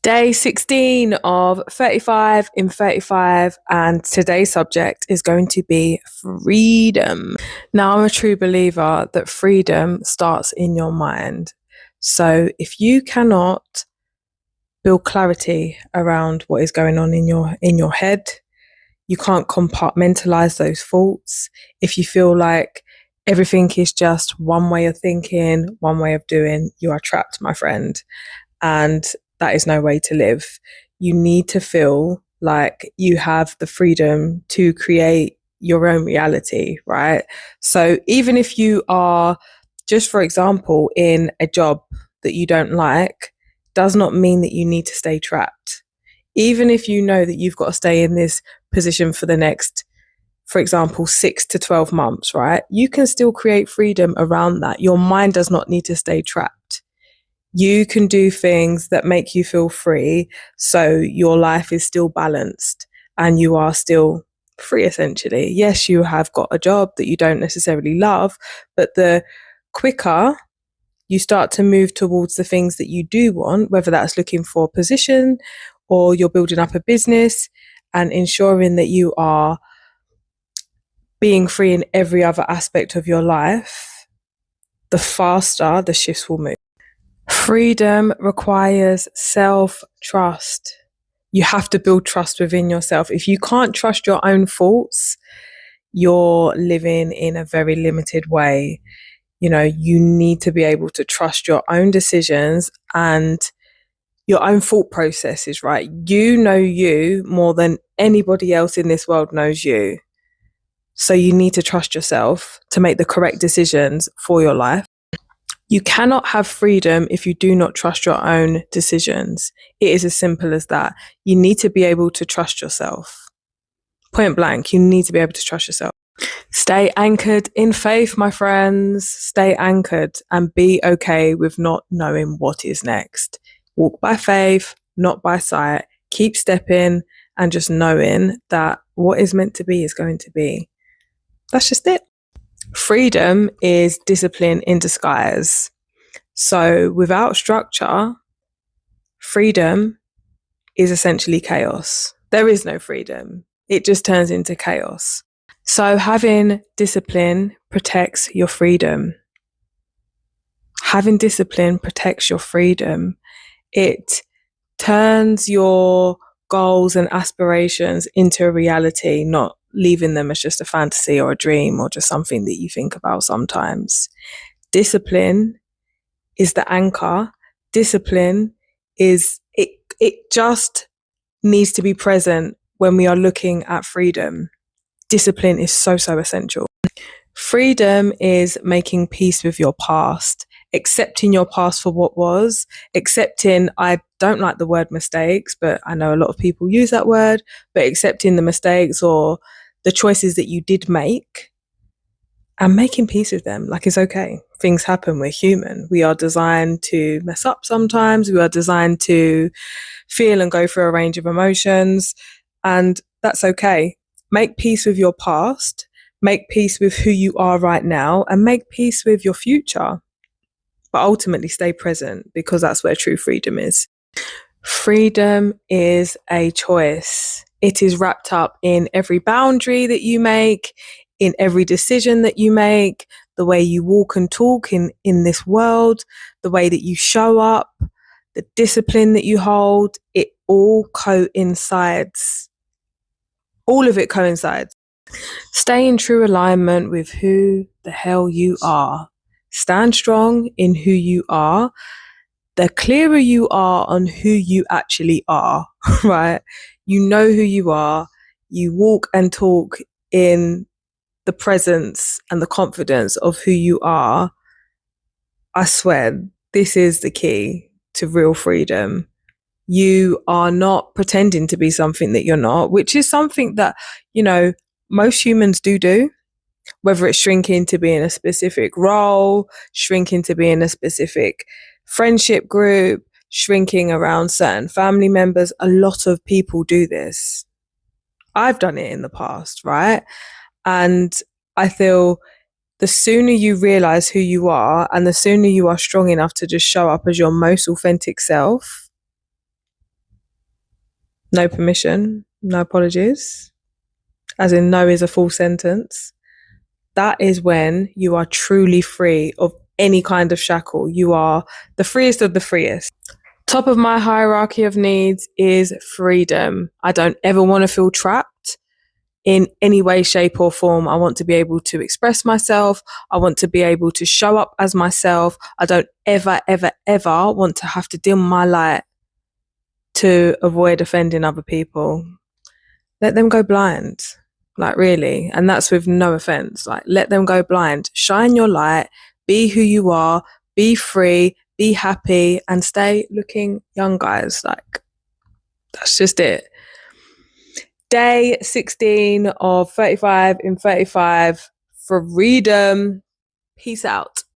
Day 16 of 35 in 35, and today's subject is going to be freedom. Now, I'm a true believer that freedom starts in your mind. So, if you cannot build clarity around what is going on in your head, you can't compartmentalize those thoughts. If you feel like everything is just one way of thinking, one way of doing, you are trapped, my friend. And that is no way to live. You need to feel like you have the freedom to create your own reality, right? So even if you are, just for example, in a job that you don't like, does not mean that you need to stay trapped. Even if you know that you've got to stay in this position for the next, for example, 6 to 12 months, right? You can still create freedom around that. Your mind does not need to stay trapped. You can do things that make you feel free, so your life is still balanced and you are still free, essentially. Yes, you have got a job that you don't necessarily love, but the quicker you start to move towards the things that you do want, whether that's looking for a position or you're building up a business and ensuring that you are being free in every other aspect of your life, the faster the shifts will move. Freedom requires self-trust. You have to build trust within yourself. If you can't trust your own thoughts, you're living in a very limited way. You know, you need to be able to trust your own decisions and your own thought processes, right? You know you more than anybody else in this world knows you. So you need to trust yourself to make the correct decisions for your life. You cannot have freedom if you do not trust your own decisions. It is as simple as that. You need to be able to trust yourself. Point blank, you need to be able to trust yourself. Stay anchored in faith, my friends. Stay anchored and be okay with not knowing what is next. Walk by faith, not by sight. Keep stepping and just knowing that what is meant to be is going to be. That's just it. Freedom is discipline in disguise. So without structure, freedom is essentially chaos. There is no freedom. It just turns into chaos. So having discipline protects your freedom. Having discipline protects your freedom. It turns your goals and aspirations into a reality, not leaving them as just a fantasy or a dream or just something that you think about sometimes. Discipline is the anchor. Discipline is, it just needs to be present when we are looking at freedom. Discipline is so essential. Freedom is making peace with your past, accepting your past for what was, accepting, I don't like the word mistakes, but I know a lot of people use that word, but accepting the mistakes or the choices that you did make and making peace with them. Like, it's okay. Things happen. We're human. We are designed to mess up sometimes. We are designed to feel and go through a range of emotions, and that's okay. Make peace with your past, make peace with who you are right now, and make peace with your future. But ultimately stay present, because that's where true freedom is. Freedom is a choice. It is wrapped up in every boundary that you make, in every decision that you make, the way you walk and talk in this world, the way that you show up, the discipline that you hold. It all coincides. All of it coincides. Stay in true alignment with who the hell you are. Stand strong in who you are. The clearer you are on who you actually are, right? You know who you are. You walk and talk in the presence and the confidence of who you are. I swear, this is the key to real freedom. You are not pretending to be something that you're not, which is something that, you know, most humans do, whether it's shrinking to be in a specific role, shrinking to be in a specific friendship group, shrinking around certain family members. A lot of people do this. I've done it in the past, right? And I feel the sooner you realize who you are and the sooner you are strong enough to just show up as your most authentic self, no permission, no apologies, as in no is a full sentence, that is when you are truly free of any kind of shackle. You are the freest of the freest. Top of my hierarchy of needs is freedom. I don't ever want to feel trapped in any way, shape, or form. I want to be able to express myself. I want to be able to show up as myself. I don't ever, ever, ever want to have to dim my light to avoid offending other people. Let them go blind. Like, really. And that's with no offense. Like, let them go blind. Shine your light. Be who you are. Be free. Be happy. And stay looking young, guys. Like, that's just it. Day 16 of 35 in 35. Freedom. Peace out.